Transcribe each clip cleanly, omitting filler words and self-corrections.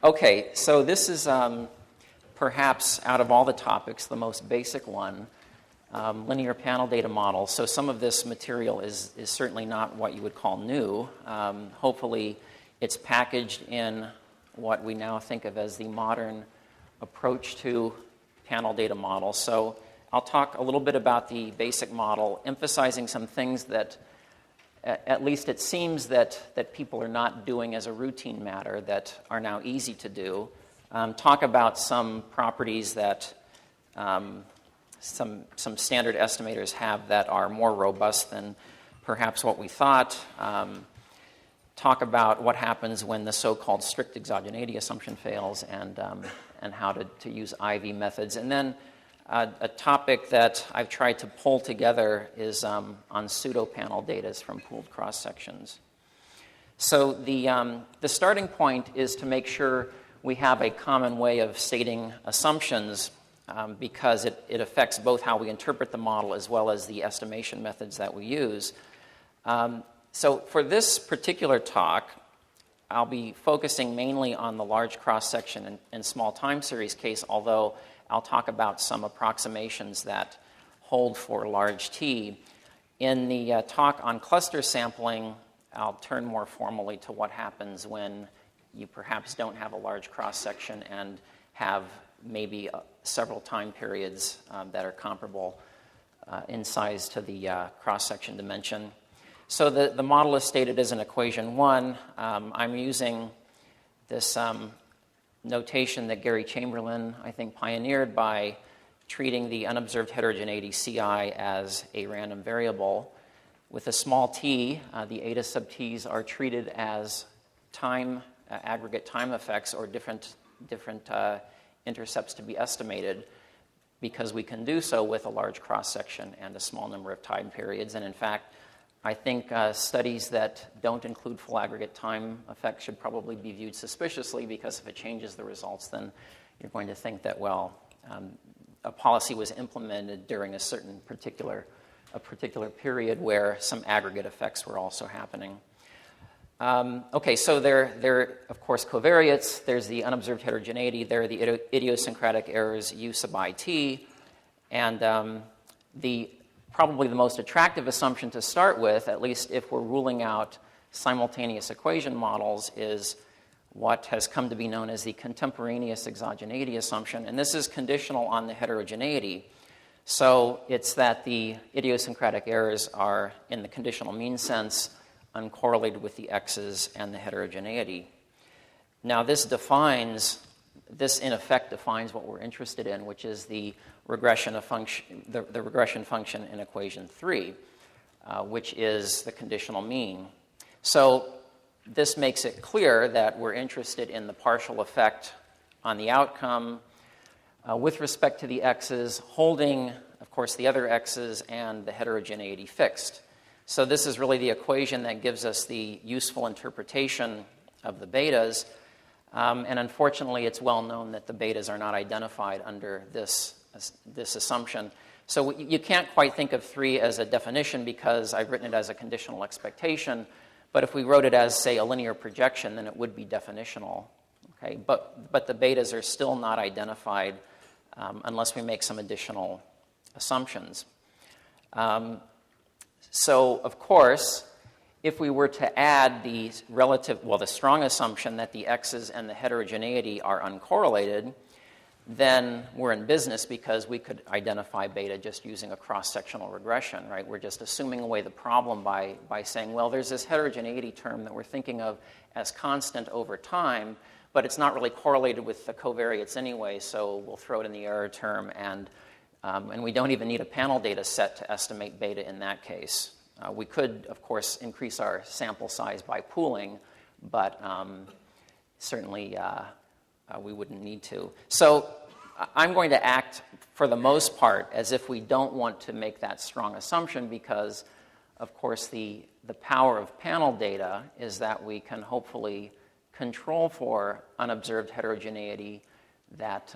Okay, so this is perhaps out of all the topics the most basic one, linear panel data models. So some of this material is certainly not what you would call new. Hopefully it's packaged in what we now think of as the modern approach to panel data models. So I'll talk a little bit about the basic model, emphasizing some things that at least it seems that people are not doing as a routine matter that are now easy to do. Talk about some properties that some standard estimators have that are more robust than perhaps what we thought. Talk about what happens when the so-called strict exogeneity assumption fails and how to use IV methods. And then a topic that I've tried to pull together is on pseudo-panel data from pooled cross-sections. So the starting point is to make sure we have a common way of stating assumptions because it affects both how we interpret the model as well as the estimation methods that we use. So for this particular talk, I'll be focusing mainly on the large cross-section and small time series case, although I'll talk about some approximations that hold for large T. In the talk on cluster sampling, I'll turn more formally to what happens when you perhaps don't have a large cross-section and have maybe several time periods that are comparable in size to the cross-section dimension. So the model is stated as an equation 1. I'm using this notation that Gary Chamberlain, I think, pioneered by treating the unobserved heterogeneity Ci as a random variable. With a small t, the eta sub t's are treated as time aggregate time effects or different intercepts to be estimated because we can do so with a large cross-section and a small number of time periods. And in fact, I think studies that don't include full aggregate time effects should probably be viewed suspiciously because if it changes the results, then you're going to think that, well, a policy was implemented during a certain particular period where some aggregate effects were also happening. Okay, so there of course, covariates. There's the unobserved heterogeneity. There are the idiosyncratic errors U sub IT. And probably the most attractive assumption to start with, at least if we're ruling out simultaneous equation models, is what has come to be known as the contemporaneous exogeneity assumption. And this is conditional on the heterogeneity. So it's that the idiosyncratic errors are, in the conditional mean sense, uncorrelated with the x's and the heterogeneity. Now this in effect defines what we're interested in, which is the regression function in equation 3, which is the conditional mean. So this makes it clear that we're interested in the partial effect on the outcome with respect to the x's, holding, of course, the other x's and the heterogeneity fixed. So this is really the equation that gives us the useful interpretation of the betas. And unfortunately, it's well known that the betas are not identified under this assumption. So you can't quite think of 3 as a definition because I've written it as a conditional expectation. But if we wrote it as, say, a linear projection, then it would be definitional. Okay? But the betas are still not identified unless we make some additional assumptions. So, of course, if we were to add the strong assumption that the x's and the heterogeneity are uncorrelated, then we're in business because we could identify beta just using a cross-sectional regression, right? We're just assuming away the problem by saying, well, there's this heterogeneity term that we're thinking of as constant over time, but it's not really correlated with the covariates anyway, so we'll throw it in the error term, and we don't even need a panel data set to estimate beta in that case. We could, of course, increase our sample size by pooling, but certainly we wouldn't need to. So I'm going to act, for the most part, as if we don't want to make that strong assumption because, of course, the power of panel data is that we can hopefully control for unobserved heterogeneity that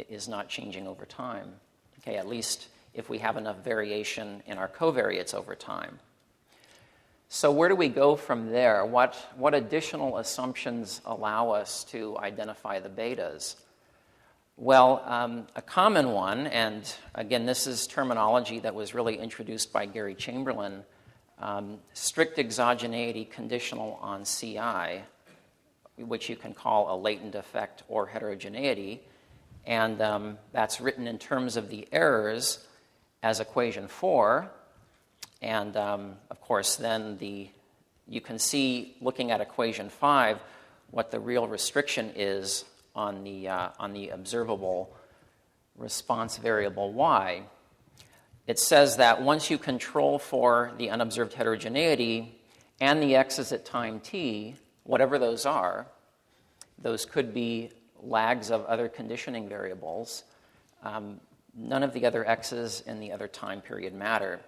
is not changing over time. Okay, at least if we have enough variation in our covariates over time. So where do we go from there? What additional assumptions allow us to identify the betas? Well, a common one, and again, this is terminology that was really introduced by Gary Chamberlain, strict exogeneity conditional on CI, which you can call a latent effect or heterogeneity, and that's written in terms of the errors as equation 4, and of course then you can see, looking at equation 5, what the real restriction is on the observable response variable y. It says that once you control for the unobserved heterogeneity and the x's at time t, whatever those are, those could be lags of other conditioning variables. None of the other x's in the other time period matter.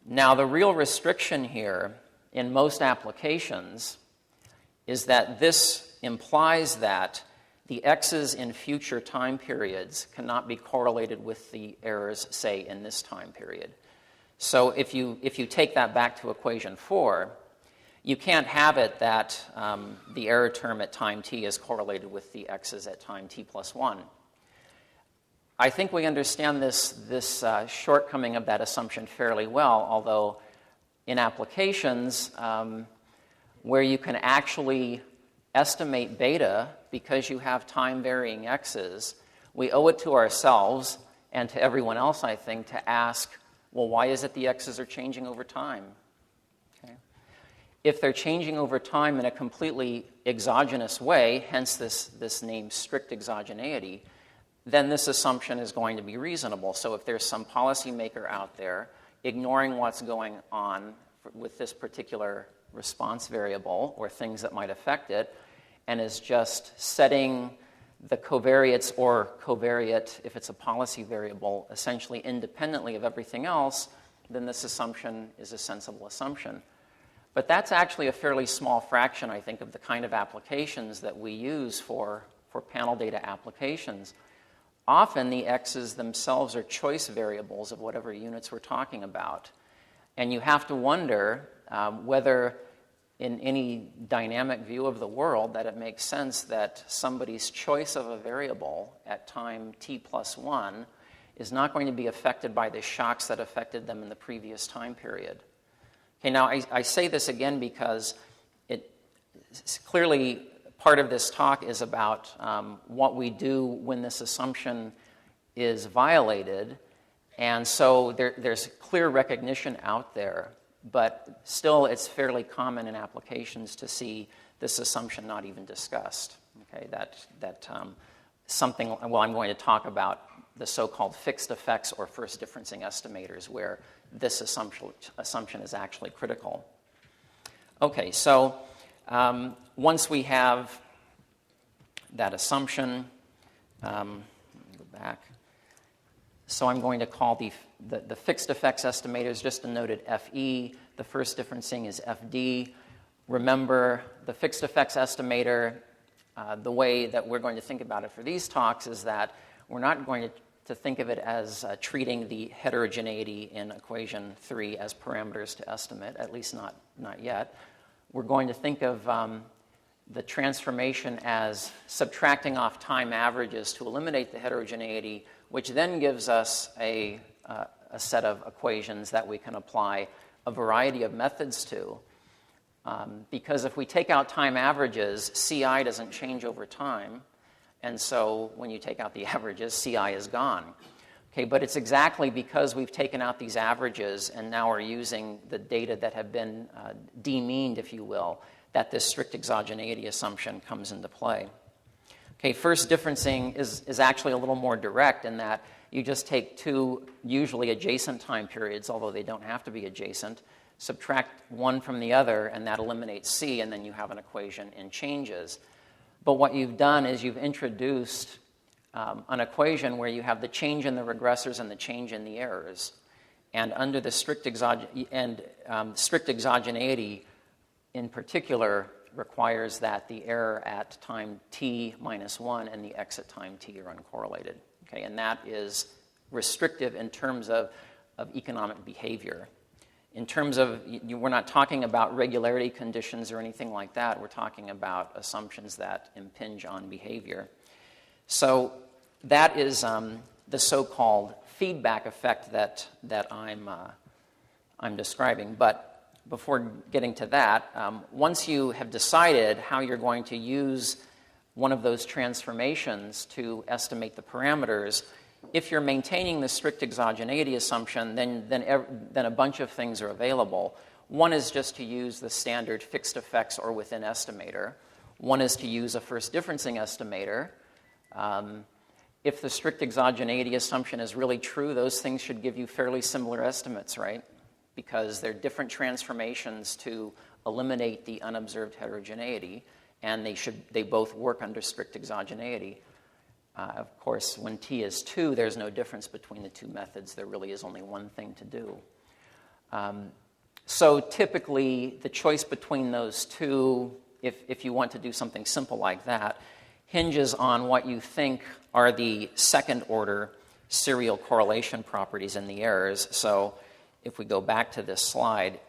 Now, the real restriction here in most applications is that this implies that the x's in future time periods cannot be correlated with the errors, say, in this time period. So if you take that back to equation 4, you can't have it that the error term at time t is correlated with the x's at time t plus 1. I think we understand this shortcoming of that assumption fairly well, although in applications where you can actually estimate beta because you have time-varying x's, we owe it to ourselves and to everyone else, I think, to ask, well, why is it the x's are changing over time? Okay. If they're changing over time in a completely exogenous way, hence this name strict exogeneity, then this assumption is going to be reasonable. So if there's some policymaker out there ignoring what's going on with this particular response variable or things that might affect it, and is just setting the covariates or covariate, if it's a policy variable, essentially independently of everything else, then this assumption is a sensible assumption. But that's actually a fairly small fraction, I think, of the kind of applications that we use for panel data applications. Often the x's themselves are choice variables of whatever units we're talking about. And you have to wonder whether in any dynamic view of the world that it makes sense that somebody's choice of a variable at time t plus 1 is not going to be affected by the shocks that affected them in the previous time period. Okay, now I say this again because it's clearly part of this talk is about what we do when this assumption is violated, and so there's clear recognition out there. But still, it's fairly common in applications to see this assumption not even discussed. Okay, that something. Well, I'm going to talk about the so-called fixed effects or first differencing estimators, where this assumption is actually critical. Okay, so once we have that assumption, let me go back. So I'm going to call the fixed effects estimators, just denoted FE. The first differencing is FD. Remember, the fixed effects estimator, the way that we're going to think about it for these talks is that we're not going to think of it as treating the heterogeneity in equation 3 as parameters to estimate, at least not yet. We're going to think of the transformation as subtracting off time averages to eliminate the heterogeneity, which then gives us a set of equations that we can apply a variety of methods to. Because if we take out time averages, CI doesn't change over time. And so when you take out the averages, CI is gone. Okay, but it's exactly because we've taken out these averages and now we're using the data that have been demeaned, if you will, that this strict exogeneity assumption comes into play. Okay, first differencing is actually a little more direct in that you just take two usually adjacent time periods, although they don't have to be adjacent, subtract one from the other, and that eliminates C, and then you have an equation in changes. But what you've done is you've introduced an equation where you have the change in the regressors and the change in the errors. And under the strict exogeneity in particular requires that the error at time t minus 1 and the x at time t are uncorrelated. Okay, and that is restrictive in terms of economic behavior. In terms of, we're not talking about regularity conditions or anything like that. We're talking about assumptions that impinge on behavior. So that is the so-called feedback effect that I'm describing. But before getting to that, once you have decided how you're going to use one of those transformations to estimate the parameters, if you're maintaining the strict exogeneity assumption, then a bunch of things are available. One is just to use the standard fixed effects or within estimator. One is to use a first differencing estimator. If the strict exogeneity assumption is really true, those things should give you fairly similar estimates, right? Because they're different transformations to eliminate the unobserved heterogeneity, and they both work under strict exogeneity. Of course, when t is 2, there's no difference between the two methods. There really is only one thing to do. So typically, the choice between those two, if you want to do something simple like that, hinges on what you think are the second-order serial correlation properties in the errors. So if we go back to this slide,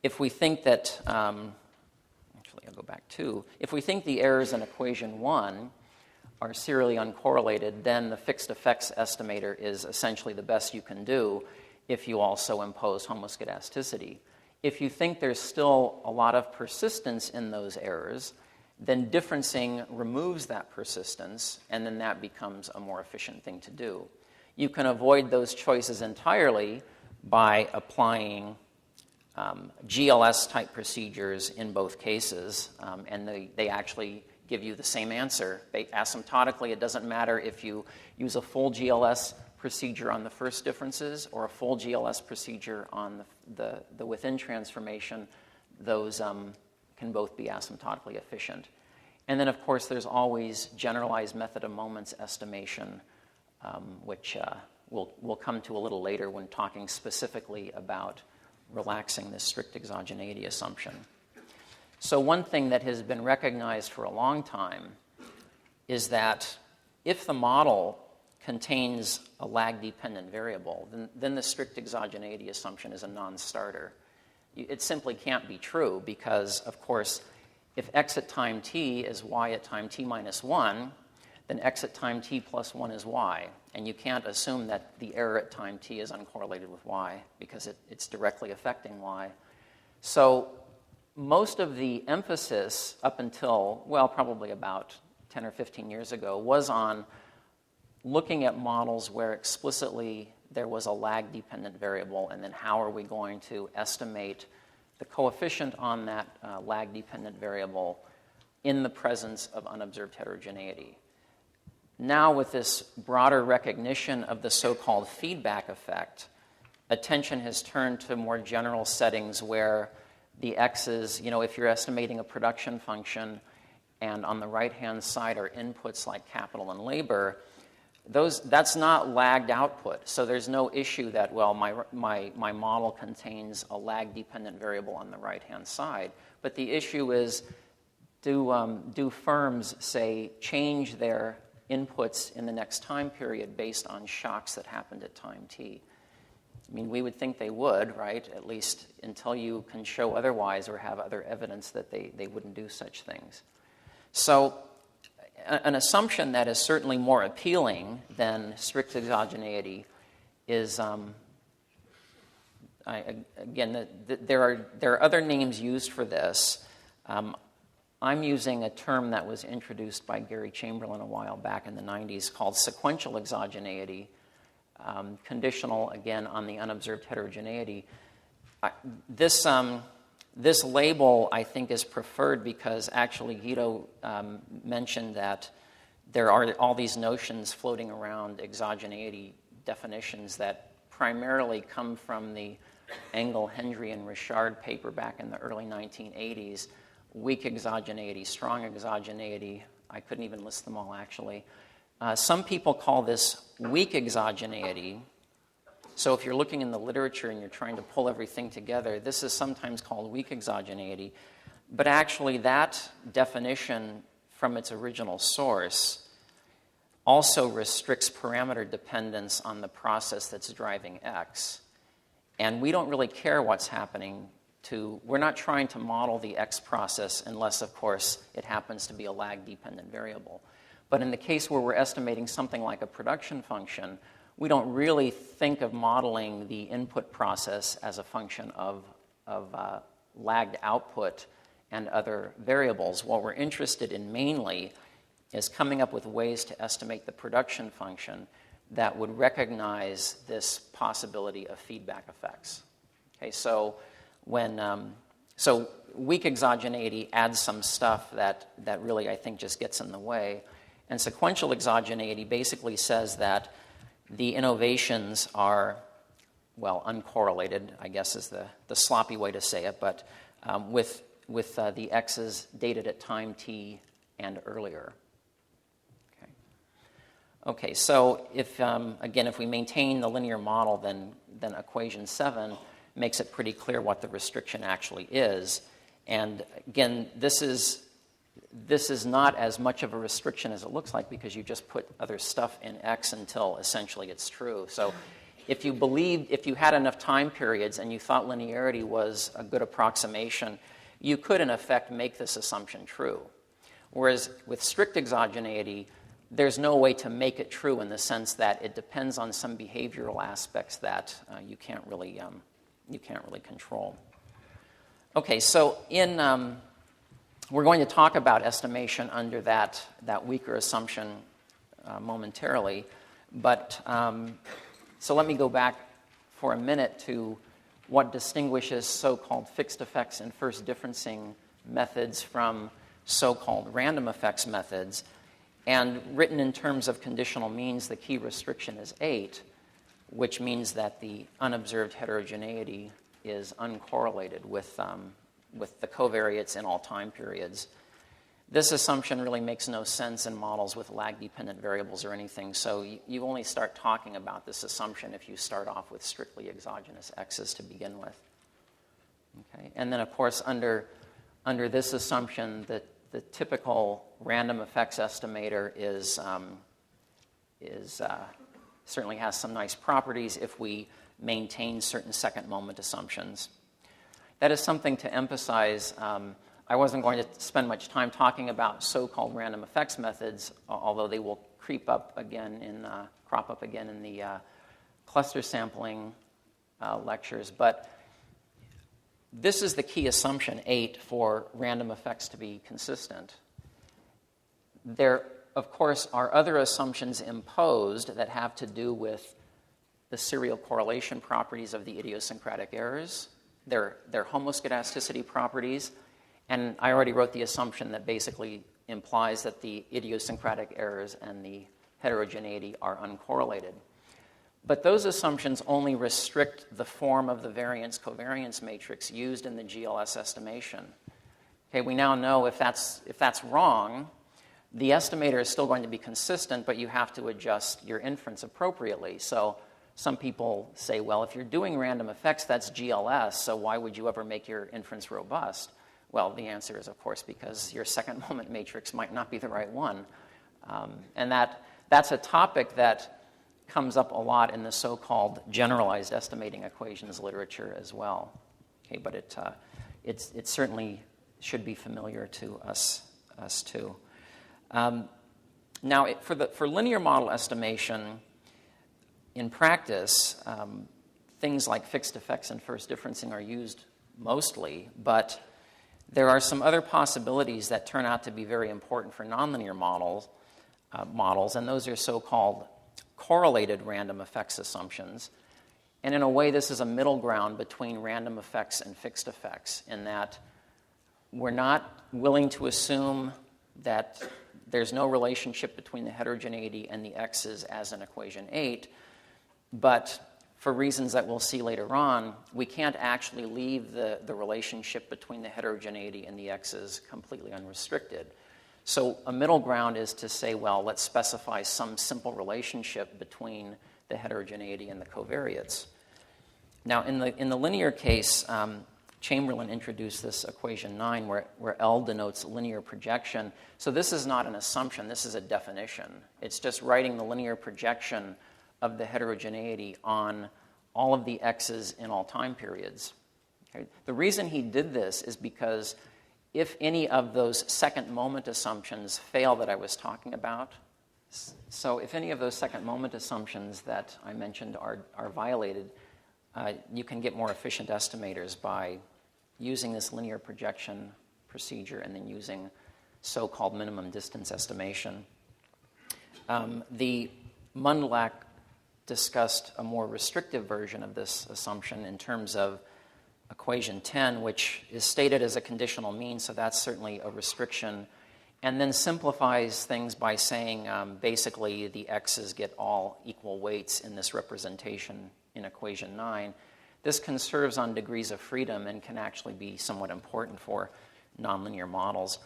if we think that, actually I'll go back to, if we think the errors in equation 1 are serially uncorrelated, then the fixed effects estimator is essentially the best you can do if you also impose homoscedasticity. If you think there's still a lot of persistence in those errors, then differencing removes that persistence, and then that becomes a more efficient thing to do. You can avoid those choices entirely by applying GLS-type procedures in both cases, and they actually give you the same answer. Asymptotically, it doesn't matter if you use a full GLS procedure on the first differences or a full GLS procedure on the within transformation. Those can both be asymptotically efficient. And then, of course, there's always generalized method of moments estimation, which we'll come to a little later when talking specifically about relaxing this strict exogeneity assumption. So one thing that has been recognized for a long time is that if the model contains a lag-dependent variable, then the strict exogeneity assumption is a non-starter. It simply can't be true because, of course, if x at time t is y at time t minus 1, then x at time t plus 1 is y. And you can't assume that the error at time t is uncorrelated with y because it's directly affecting y. So most of the emphasis up until, well, probably about 10 or 15 years ago was on looking at models where explicitly there was a lag-dependent variable, and then how are we going to estimate the coefficient on that lag-dependent variable in the presence of unobserved heterogeneity. Now, with this broader recognition of the so-called feedback effect, attention has turned to more general settings where the x's, if you're estimating a production function and on the right-hand side are inputs like capital and labor, that's not lagged output. So there's no issue that, well, my model contains a lag-dependent variable on the right-hand side. But the issue is, do firms, say, change their inputs in the next time period based on shocks that happened at time t? I mean, we would think they would, right? At least until you can show otherwise or have other evidence that they wouldn't do such things. So an assumption that is certainly more appealing than strict exogeneity is, there are other names used for this. I'm using a term that was introduced by Gary Chamberlain a while back in the 90s called sequential exogeneity. Conditional, again, on the unobserved heterogeneity. This label, I think, is preferred because actually Guido mentioned that there are all these notions floating around exogeneity definitions that primarily come from the Engel, Hendry, and Richard paper back in the early 1980s. Weak exogeneity, strong exogeneity. I couldn't even list them all, actually. Some people call this weak exogeneity. So if you're looking in the literature and you're trying to pull everything together, this is sometimes called weak exogeneity. But actually, that definition from its original source also restricts parameter dependence on the process that's driving x. And we don't really care what's happening we're not trying to model the X process unless, of course, it happens to be a lag-dependent variable. But in the case where we're estimating something like a production function, we don't really think of modeling the input process as a function of lagged output and other variables. What we're interested in mainly is coming up with ways to estimate the production function that would recognize this possibility of feedback effects. Okay, so so weak exogeneity adds some stuff that really, I think, just gets in the way. And sequential exogeneity basically says that the innovations are, well, uncorrelated, I guess is the sloppy way to say it, but with the x's dated at time t and earlier. Okay, so if we maintain the linear model, then equation 7 makes it pretty clear what the restriction actually is. And again, this is not as much of a restriction as it looks like because you just put other stuff in X until essentially it's true. So if you had enough time periods and you thought linearity was a good approximation, you could in effect make this assumption true. Whereas with strict exogeneity, there's no way to make it true in the sense that it depends on some behavioral aspects that you can't really control. Okay, so we're going to talk about estimation under that weaker assumption momentarily, but so let me go back for a minute to what distinguishes so-called fixed effects and first differencing methods from so-called random effects methods. And written in terms of conditional means, the key restriction is 8, which means that the unobserved heterogeneity is uncorrelated with the covariates in all time periods. This assumption really makes no sense in models with lag-dependent variables or anything, so you only start talking about this assumption if you start off with strictly exogenous x's to begin with. Okay? And then, of course, under this assumption, the typical random effects estimator certainly has some nice properties if we maintain certain second moment assumptions. That is something to emphasize. I wasn't going to spend much time talking about so-called random effects methods, although they will crop up again in the cluster sampling lectures. But this is the key assumption, 8, for random effects to be consistent. There, of course, are other assumptions imposed that have to do with the serial correlation properties of the idiosyncratic errors, their homoscedasticity properties, and I already wrote the assumption that basically implies that the idiosyncratic errors and the heterogeneity are uncorrelated. But those assumptions only restrict the form of the variance-covariance matrix used in the GLS estimation. Okay, we now know if that's wrong, the estimator is still going to be consistent, but you have to adjust your inference appropriately. So some people say, well, if you're doing random effects, that's GLS, so why would you ever make your inference robust? Well, the answer is, of course, because your second moment matrix might not be the right one. And that's a topic that comes up a lot in the so-called generalized estimating equations literature as well. Okay, but it certainly should be familiar to us too. Now, for linear model estimation, in practice, things like fixed effects and first differencing are used mostly, but there are some other possibilities that turn out to be very important for nonlinear models, and those are so-called correlated random effects assumptions. And in a way, this is a middle ground between random effects and fixed effects, in that we're not willing to assume that there's no relationship between the heterogeneity and the x's as in equation 8, but for reasons that we'll see later on, we can't actually leave the relationship between the heterogeneity and the x's completely unrestricted. So a middle ground is to say, well, let's specify some simple relationship between the heterogeneity and the covariates. Now, in the linear case, Chamberlain introduced this equation 9 where L denotes linear projection. So this is not an assumption, this is a definition. It's just writing the linear projection of the heterogeneity on all of the x's in all time periods. Okay? The reason he did this is because if any of those second moment assumptions fail that I was talking about, so if any of those second moment assumptions that I mentioned are violated, you can get more efficient estimators by using this linear projection procedure and then using so-called minimum distance estimation. The Mundlack discussed a more restrictive version of this assumption in terms of equation 10, which is stated as a conditional mean, so that's certainly a restriction, and then simplifies things by saying basically the x's get all equal weights in this representation in equation 9. This conserves on degrees of freedom and can actually be somewhat important for nonlinear models.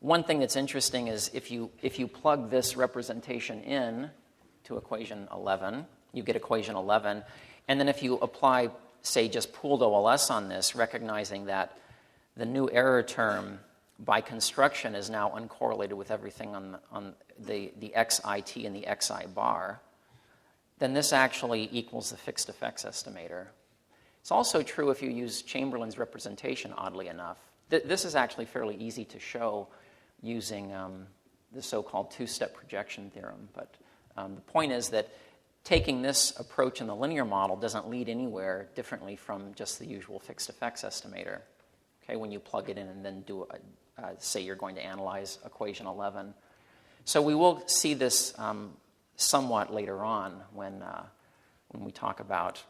One thing that's interesting is if you plug this representation in to equation 11, you get equation 11, and then if you apply, say, just pooled OLS on this, recognizing that the new error term by construction is now uncorrelated with everything on the xit and the xi bar, then this actually equals the fixed effects estimator. It's also true if you use Chamberlain's representation, oddly enough. This is actually fairly easy to show using the so-called two-step projection theorem. But the point is that taking this approach in the linear model doesn't lead anywhere differently from just the usual fixed effects estimator. Okay, when you plug it in and then do, say you're going to analyze equation 11. So we will see this somewhat later on when we talk about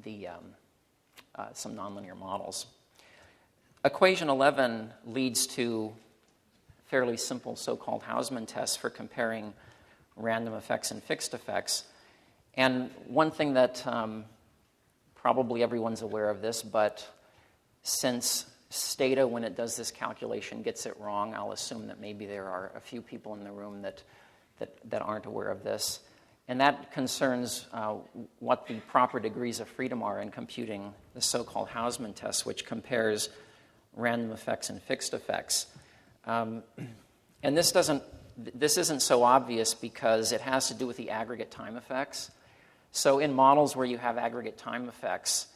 the some nonlinear models. Equation 11 leads to fairly simple so-called Hausman tests for comparing random effects and fixed effects. And one thing that probably everyone's aware of this, but since Stata, when it does this calculation, gets it wrong, I'll assume that maybe there are a few people in the room that aren't aware of this. And that concerns what the proper degrees of freedom are in computing the so-called Hausman test, which compares random effects and fixed effects. And this isn't so obvious because it has to do with the aggregate time effects. So in models where you have aggregate time effects,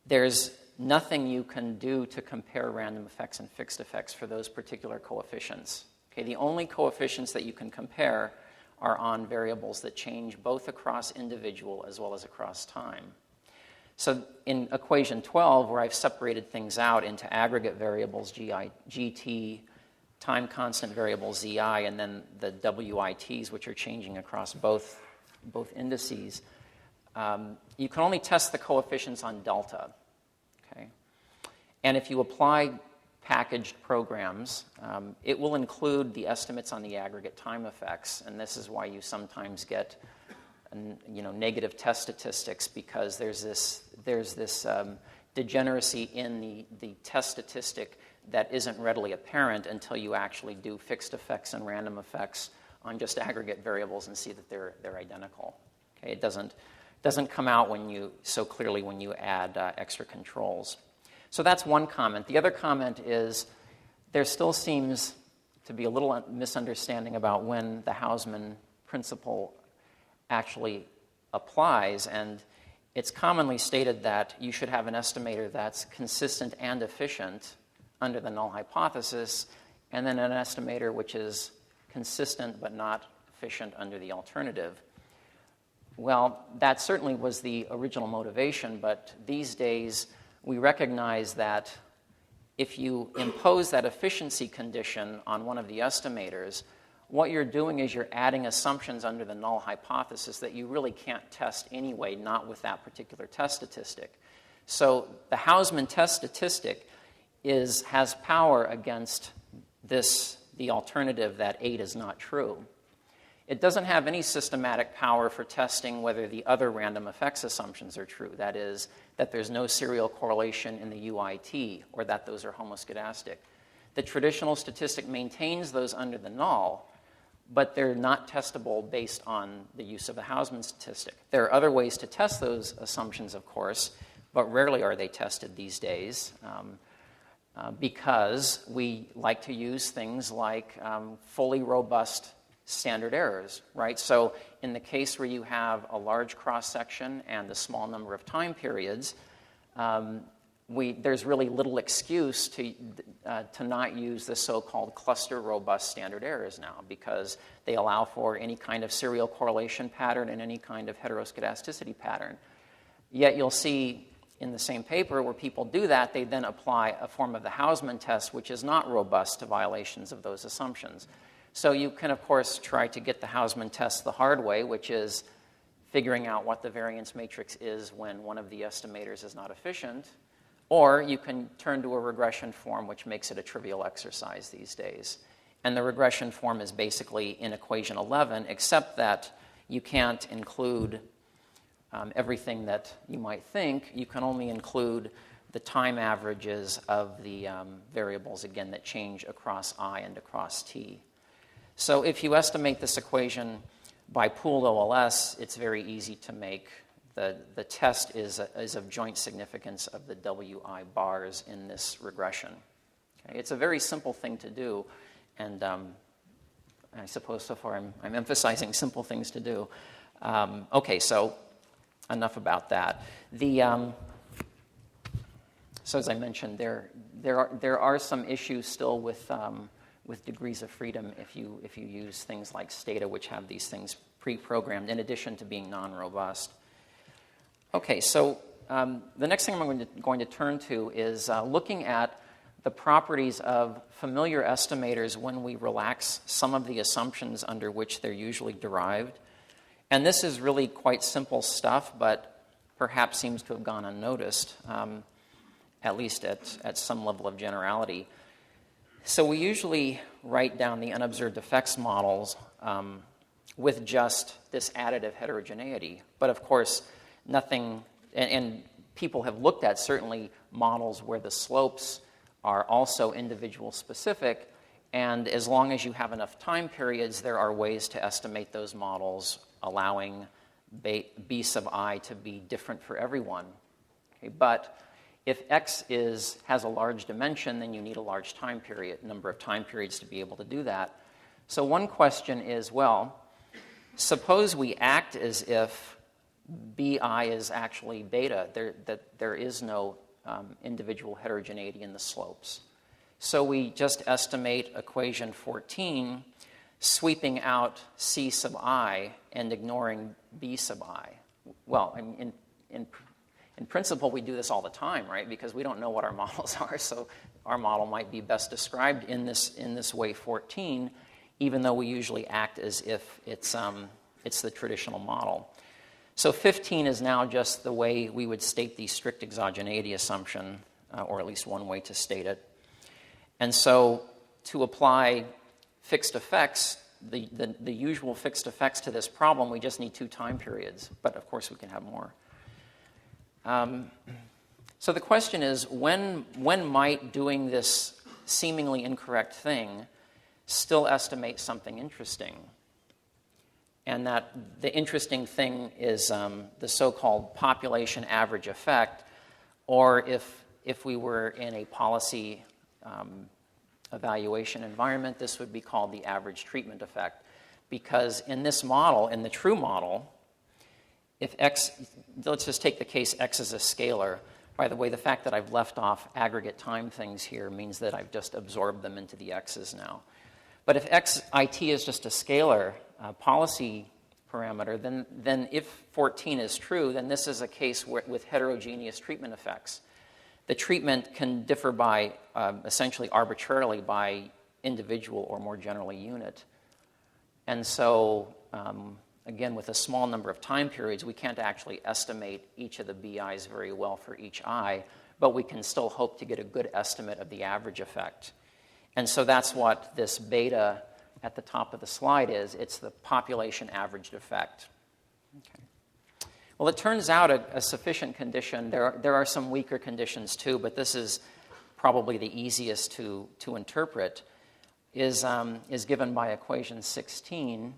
there's nothing you can do to compare random effects and fixed effects for those particular coefficients. Okay, the only coefficients that you can compare are on variables that change both across individual as well as across time. So in equation 12, where I've separated things out into aggregate variables, GT, time constant variable ZI, and then the WITs, which are changing across both indices, you can only test the coefficients on delta. Okay? And if you apply packaged programs, it will include the estimates on the aggregate time effects, and this is why you sometimes get negative test statistics, because there's this degeneracy in the test statistic that isn't readily apparent until you actually do fixed effects and random effects on just aggregate variables and see that they're identical. Okay, it doesn't come out so clearly when you add extra controls. So that's one comment. The other comment is there still seems to be a little misunderstanding about when the Hausman principle actually applies, and it's commonly stated that you should have an estimator that's consistent and efficient under the null hypothesis, and then an estimator which is consistent but not efficient under the alternative. Well, that certainly was the original motivation, but these days we recognize that if you impose that efficiency condition on one of the estimators, what you're doing is you're adding assumptions under the null hypothesis that you really can't test anyway, not with that particular test statistic. So the Hausman test statistic has power against the alternative that 8 is not true. It doesn't have any systematic power for testing whether the other random effects assumptions are true. That is, that there's no serial correlation in the UIT, or that those are homoscedastic. The traditional statistic maintains those under the null, but they're not testable based on the use of the Hausman statistic. There are other ways to test those assumptions, of course, but rarely are they tested these days because we like to use things like fully robust standard errors, right? So in the case where you have a large cross-section and a small number of time periods, there's really little excuse to not use the so-called cluster robust standard errors now, because they allow for any kind of serial correlation pattern and any kind of heteroscedasticity pattern. Yet you'll see in the same paper where people do that, they then apply a form of the Hausman test, which is not robust to violations of those assumptions. So you can, of course, try to get the Hausman test the hard way, which is figuring out what the variance matrix is when one of the estimators is not efficient. Or you can turn to a regression form, which makes it a trivial exercise these days. And the regression form is basically in equation 11, except that you can't include everything that you might think. You can only include the time averages of the variables, again, that change across I and across T. So if you estimate this equation by pooled OLS, it's very easy to make. The test is of joint significance of the WI bars in this regression. Okay? It's a very simple thing to do, and I suppose so far I'm emphasizing simple things to do. Okay, so enough about that. So as I mentioned, there are some issues still with degrees of freedom if you use things like Stata, which have these things pre-programmed in addition to being non-robust. Okay, so the next thing I'm going to turn to is looking at the properties of familiar estimators when we relax some of the assumptions under which they're usually derived. And this is really quite simple stuff, but perhaps seems to have gone unnoticed, at least at some level of generality. So we usually write down the unobserved effects models with just this additive heterogeneity. But of course, nothing, and people have looked at certainly models where the slopes are also individual specific, and as long as you have enough time periods, there are ways to estimate those models, allowing B sub I to be different for everyone. Okay, but if X has a large dimension, then you need a large time period, number of time periods to be able to do that. So one question is, well, suppose we act as if BI is actually beta, that there is no individual heterogeneity in the slopes. So we just estimate equation 14, sweeping out C sub I and ignoring B sub I. Well, I mean, in principle, we do this all the time, right? Because we don't know what our models are, so our model might be best described in this way 14, even though we usually act as if it's the traditional model. So 15 is now just the way we would state the strict exogeneity assumption, or at least one way to state it. And so to apply fixed effects, the usual fixed effects to this problem, we just need 2 time periods. But of course, we can have more. So the question is, when might doing this seemingly incorrect thing still estimate something interesting? And that the interesting thing is the so-called population average effect, or if we were in a policy evaluation environment, this would be called the average treatment effect. Because in this model, in the true model, if X, let's just take the case X as a scalar. By the way, the fact that I've left off aggregate time things here means that I've just absorbed them into the X's now. But if xit is just a scalar policy parameter, then if 14 is true, then this is a case with heterogeneous treatment effects. The treatment can differ by essentially arbitrarily by individual or more generally unit. And so, again, with a small number of time periods, we can't actually estimate each of the BIs very well for each I, but we can still hope to get a good estimate of the average effect. And so that's what this beta at the top of the slide is. It's the population averaged effect. Okay. Well, it turns out a sufficient condition. There are some weaker conditions too, but this is probably the easiest to interpret, is given by equation 16,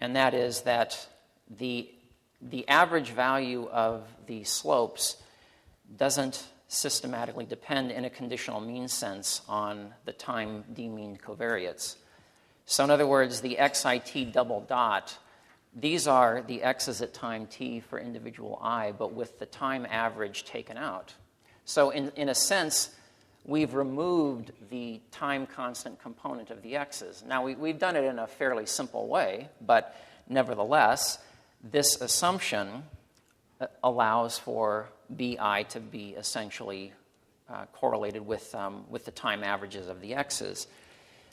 and that is that the average value of the slopes doesn't systematically depend in a conditional mean sense on the time d-mean covariates. So in other words, the xit double dot these are the x's at time t for individual I, but with the time average taken out. So in a sense, we've removed the time constant component of the x's. Now, we've done it in a fairly simple way, but nevertheless, this assumption allows for BI to be essentially correlated with the time averages of the x's.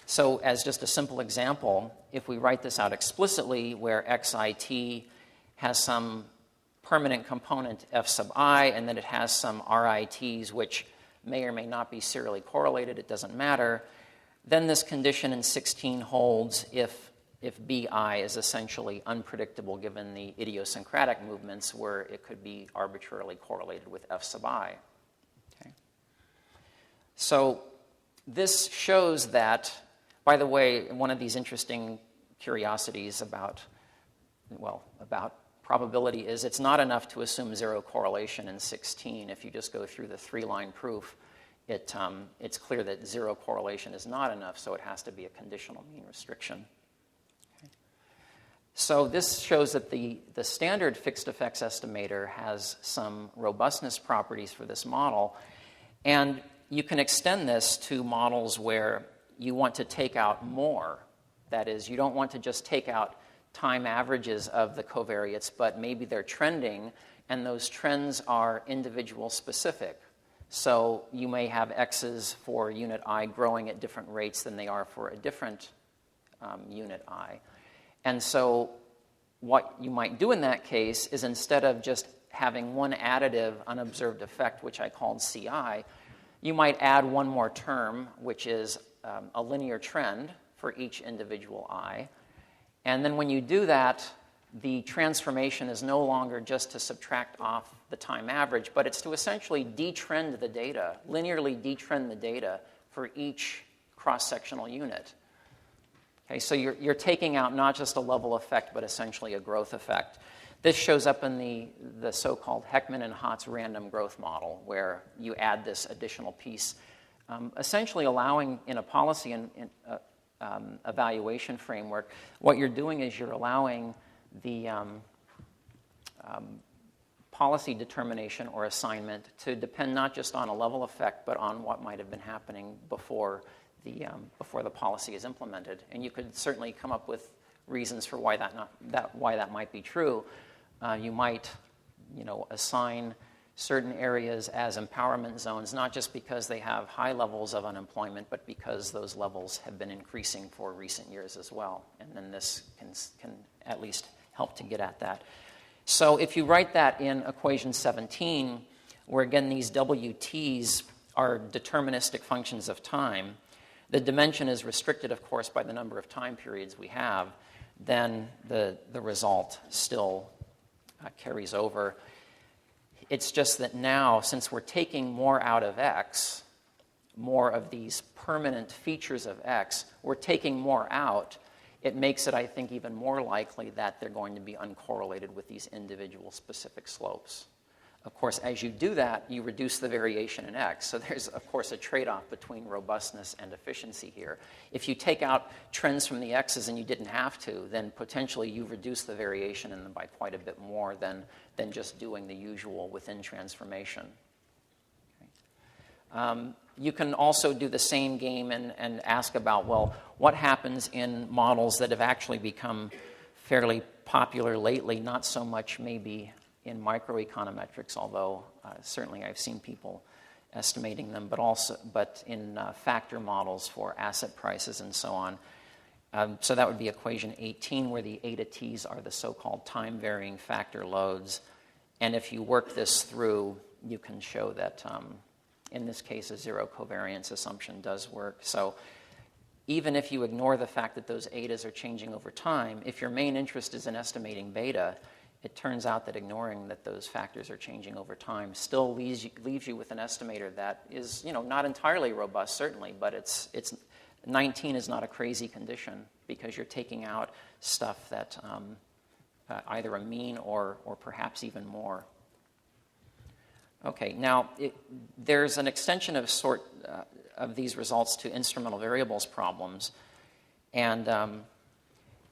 So as just a simple example, if we write this out explicitly where xit has some permanent component f sub I, and then it has some rits which may or may not be serially correlated, it doesn't matter, then this condition in 16 holds if BI is essentially unpredictable given the idiosyncratic movements where it could be arbitrarily correlated with f sub I. Okay. So this shows that, by the way, one of these interesting curiosities about probability is it's not enough to assume zero correlation in 16. If you just go through the three-line proof, it's clear that zero correlation is not enough, so it has to be a conditional mean restriction. Okay. So this shows that the standard fixed effects estimator has some robustness properties for this model, and you can extend this to models where you want to take out more. That is, you don't want to just take out time averages of the covariates, but maybe they're trending, and those trends are individual specific. So you may have x's for unit I growing at different rates than they are for a different unit I. And so what you might do in that case is, instead of just having one additive unobserved effect, which I called CI, you might add one more term, which is a linear trend for each individual I. And then when you do that, the transformation is no longer just to subtract off the time average, but it's to essentially detrend the data, linearly detrend the data for each cross-sectional unit. Okay, so you're taking out not just a level effect, but essentially a growth effect. This shows up in the so-called Heckman and Hotz random growth model, where you add this additional piece, essentially allowing, in a policy and evaluation framework, what you're doing is you're allowing the policy determination or assignment to depend not just on a level effect, but on what might have been happening before the policy is implemented. And you could certainly come up with reasons for why that might be true. You might, assign certain areas as empowerment zones, not just because they have high levels of unemployment, but because those levels have been increasing for recent years as well. And then this can at least help to get at that. So if you write that in equation 17, where again these WTs are deterministic functions of time, the dimension is restricted, of course, by the number of time periods we have, then the result still carries over. It's just that now, since we're taking more out of X, more of these permanent features of X, we're taking more out, it makes it, I think, even more likely that they're going to be uncorrelated with these individual specific slopes. Of course, as you do that, you reduce the variation in X. So there's, of course, a trade-off between robustness and efficiency here. If you take out trends from the X's and you didn't have to, then potentially you reduce the variation in them by quite a bit more than just doing the usual within transformation. Okay. You can also do the same game and ask about, well, what happens in models that have actually become fairly popular lately, not so much maybe in microeconometrics, although certainly I've seen people estimating them, but in factor models for asset prices and so on. So that would be equation 18, where the eta t's are the so-called time-varying factor loads. And if you work this through, you can show that, in this case, a zero covariance assumption does work. So even if you ignore the fact that those etas are changing over time, if your main interest is in estimating beta, it turns out that ignoring that those factors are changing over time still leaves you with an estimator that is, not entirely robust, certainly, but it's 19 is not a crazy condition because you're taking out stuff that either a mean or perhaps even more. Okay, now there's an extension of these results to instrumental variables problems, and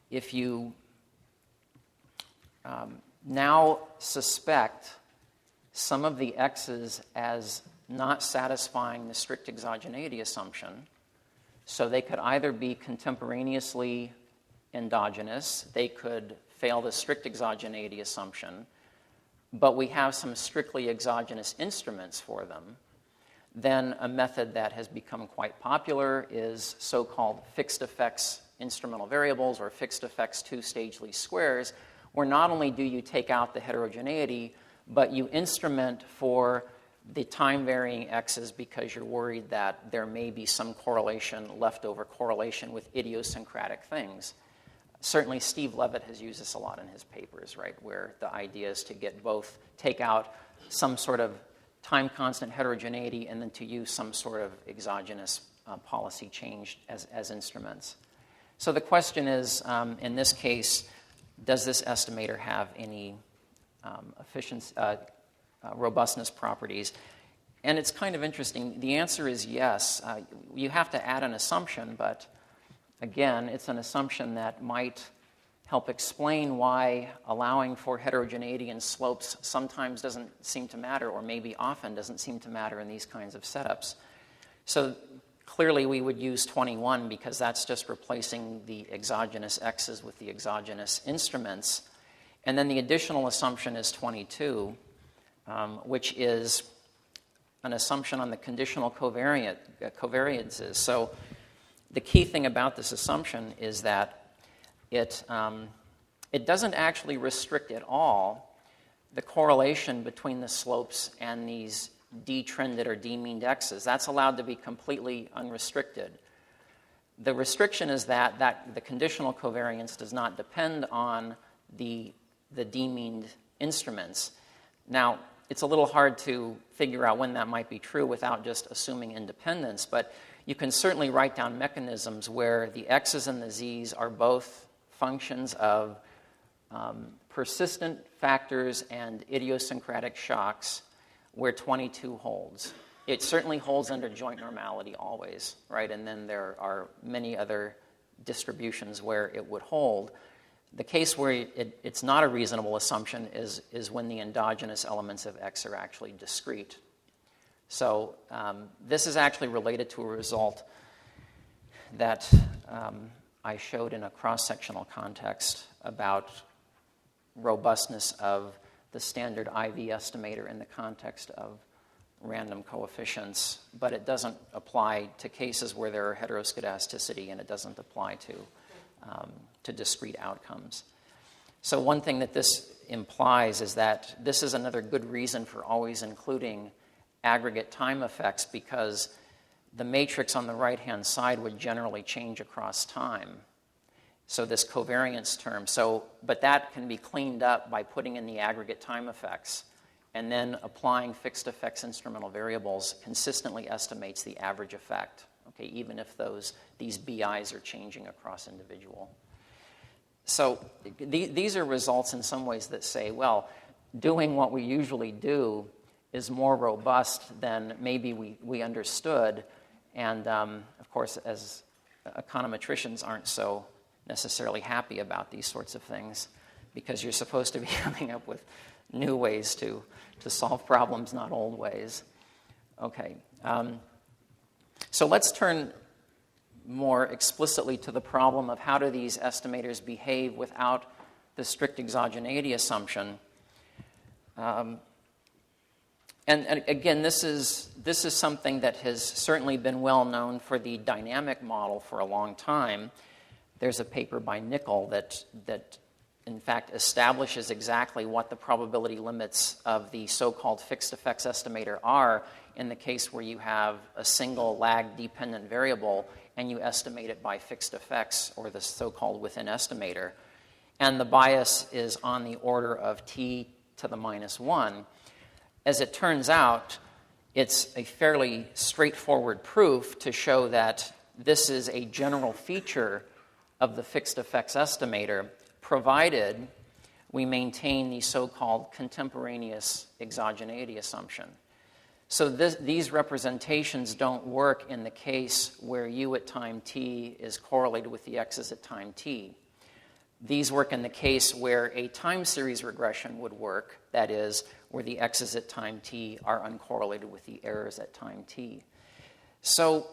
if you now suspect some of the x's as not satisfying the strict exogeneity assumption. So they could either be contemporaneously endogenous, they could fail the strict exogeneity assumption, but we have some strictly exogenous instruments for them. Then a method that has become quite popular is so-called fixed effects instrumental variables, or fixed effects two-stage least squares, where not only do you take out the heterogeneity, but you instrument for the time-varying x's because you're worried that there may be some correlation, leftover correlation with idiosyncratic things. Certainly Steve Levitt has used this a lot in his papers, right, where the idea is to get both, take out some sort of time constant heterogeneity and then to use some sort of exogenous policy change as instruments. So the question is, in this case, does this estimator have any robustness properties? And it's kind of interesting. The answer is yes. You have to add an assumption, but again, it's an assumption that might help explain why allowing for heterogeneity in slopes sometimes doesn't seem to matter, or maybe often doesn't seem to matter in these kinds of setups. So clearly we would use 21 because that's just replacing the exogenous x's with the exogenous instruments. And then the additional assumption is 22, which is an assumption on the conditional covariances. So the key thing about this assumption is that it doesn't actually restrict at all the correlation between the slopes and these d-trended or d-meaned x's. That's allowed to be completely unrestricted. The restriction is that the conditional covariance does not depend on the d-meaned instruments. Now, it's a little hard to figure out when that might be true without just assuming independence, but you can certainly write down mechanisms where the x's and the z's are both functions of persistent factors and idiosyncratic shocks where 22 holds. It certainly holds under joint normality always, right? And then there are many other distributions where it would hold. The case where it's not a reasonable assumption is when the endogenous elements of X are actually discrete. So this is actually related to a result that I showed in a cross-sectional context about robustness of the standard IV estimator in the context of random coefficients, but it doesn't apply to cases where there are heteroscedasticity, and it doesn't apply to discrete outcomes. So one thing that this implies is that this is another good reason for always including aggregate time effects, because the matrix on the right-hand side would generally change across time. So this covariance term. But that can be cleaned up by putting in the aggregate time effects, and then applying fixed effects instrumental variables consistently estimates the average effect, okay, even if these BIs are changing across individual. So these are results in some ways that say, well, doing what we usually do is more robust than maybe we understood. And, of course, as econometricians aren't so necessarily happy about these sorts of things, because you're supposed to be coming up with new ways to solve problems, not old ways. Okay. So let's turn more explicitly to the problem of how do these estimators behave without the strict exogeneity assumption. And again, this is something that has certainly been well known for the dynamic model for a long time. There's a paper by Nickel that in fact establishes exactly what the probability limits of the so-called fixed effects estimator are in the case where you have a single lag-dependent variable and you estimate it by fixed effects, or the so-called within estimator. And the bias is on the order of t to the minus 1. As it turns out, it's a fairly straightforward proof to show that this is a general feature of the fixed effects estimator, provided we maintain the so-called contemporaneous exogeneity assumption. So these representations don't work in the case where u at time t is correlated with the x's at time t. These work in the case where a time series regression would work, that is, where the x's at time t are uncorrelated with the errors at time t. So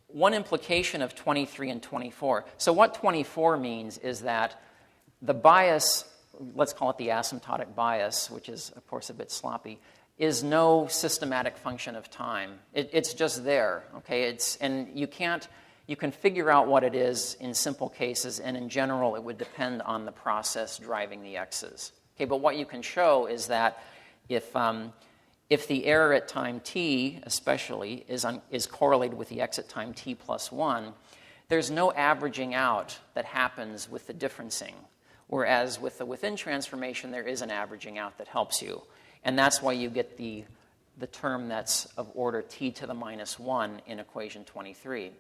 one implication of 23 and 24. So what 24 means is that the bias, let's call it the asymptotic bias, which is, of course, a bit sloppy, is no systematic function of time. It's just there, okay? And you can figure out what it is in simple cases, and in general, it would depend on the process driving the x's. Okay, but what you can show is that if the error at time t, especially, is correlated with the x at time t plus 1, there's no averaging out that happens with the differencing, whereas with the within transformation, there is an averaging out that helps you. And that's why you get the term that's of order t to the minus 1 in equation 23.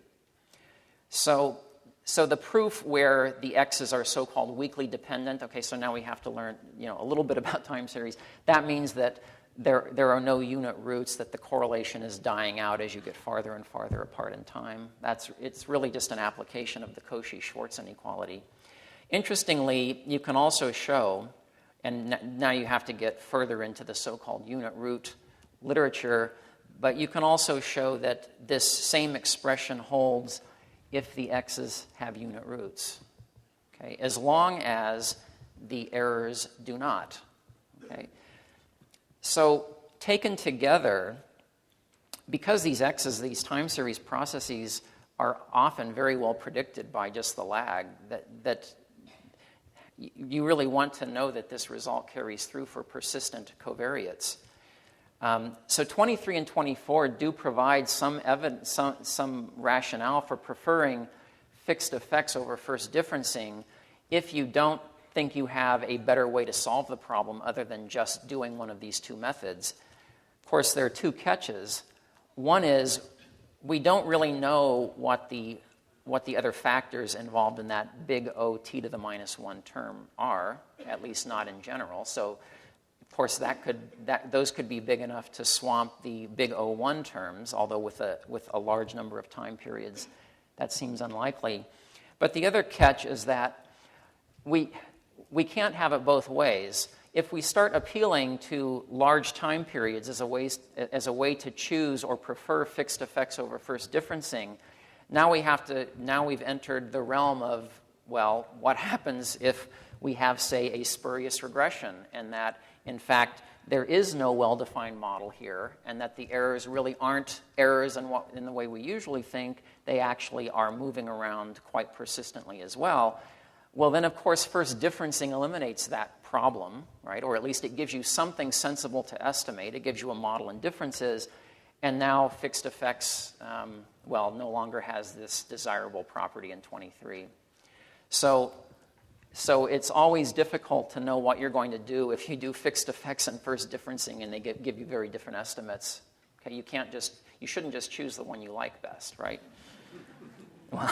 So the proof where the x's are so-called weakly dependent, okay, so now we have to learn a little bit about time series. That means that there are no unit roots, that the correlation is dying out as you get farther and farther apart in time. It's really just an application of the Cauchy-Schwarz inequality. Interestingly, you can also show, and now you have to get further into the so-called unit root literature, but you can also show that this same expression holds if the x's have unit roots, okay, as long as the errors do not, okay? So taken together, because these x's, these time series processes, are often very well predicted by just the lag, that you really want to know that this result carries through for persistent covariates. So 23 and 24 do provide some evidence, some rationale for preferring fixed effects over first differencing if you don't think you have a better way to solve the problem other than just doing one of these two methods. Of course, there are two catches. One is we don't really know what the other factors involved in that big O t to the minus 1 term are, at least not in general. So, of course, those could be big enough to swamp the big O1 terms, although with a large number of time periods, that seems unlikely. But the other catch is that we can't have it both ways. If we start appealing to large time periods as a way to choose or prefer fixed effects over first differencing, now we've entered the realm of, well, what happens if we have, say, a spurious regression, and that, in fact, there is no well-defined model here, and that the errors really aren't errors in the way we usually think. They actually are moving around quite persistently as well. Well, then, of course, first differencing eliminates that problem, right? Or at least it gives you something sensible to estimate. It gives you a model in differences, and now fixed effects, no longer has this desirable property in 23. So it's always difficult to know what you're going to do if you do fixed effects and first differencing and they give you very different estimates. Okay, you shouldn't just choose the one you like best, right? Well,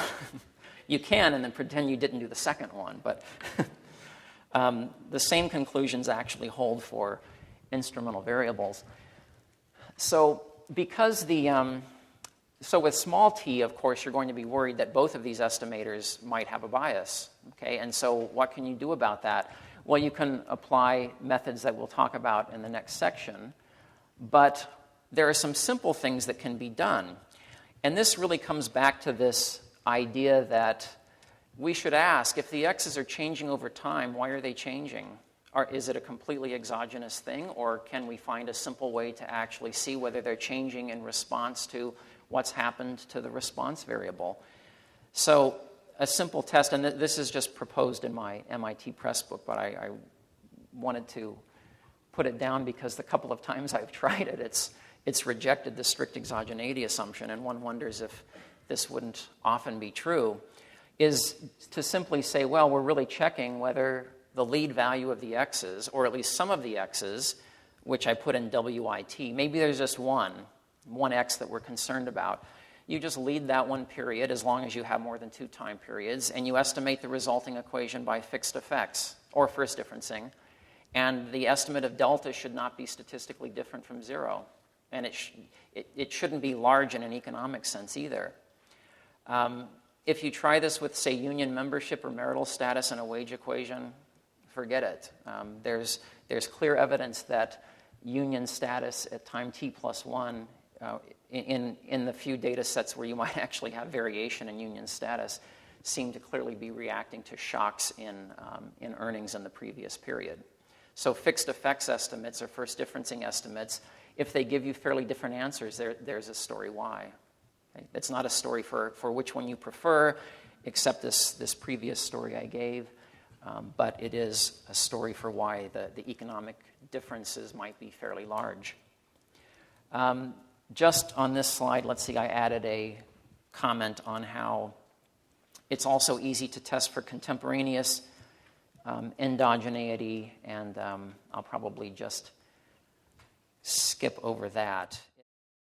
you can and then pretend you didn't do the second one, but the same conclusions actually hold for instrumental variables. So with small t, of course, you're going to be worried that both of these estimators might have a bias. Okay, and so what can you do about that? Well, you can apply methods that we'll talk about in the next section, but there are some simple things that can be done. And this really comes back to this idea that we should ask, if the x's are changing over time, why are they changing? Is it a completely exogenous thing, or can we find a simple way to actually see whether they're changing in response to what's happened to the response variable? So a simple test, and this is just proposed in my MIT press book, but I wanted to put it down because the couple of times I've tried it, it's rejected the strict exogeneity assumption, and one wonders if this wouldn't often be true, is to simply say, well, we're really checking whether the lead value of the x's, or at least some of the x's, which I put in WIT, maybe there's just one x that we're concerned about. You just lead that one period as long as you have more than two time periods, and you estimate the resulting equation by fixed effects, or first differencing, and the estimate of delta should not be statistically different from 0. And it shouldn't be large in an economic sense either. If you try this with, say, union membership or marital status in a wage equation, forget it. There's clear evidence that union status at time t plus 1, in the few data sets where you might actually have variation in union status, seem to clearly be reacting to shocks in earnings in the previous period. So fixed effects estimates or first differencing estimates, if they give you fairly different answers, there's a story why. Okay? It's not a story for which one you prefer, except this previous story I gave, but it is a story for why the economic differences might be fairly large. Just on this slide, let's see, I added a comment on how it's also easy to test for contemporaneous endogeneity, and I'll probably just skip over that.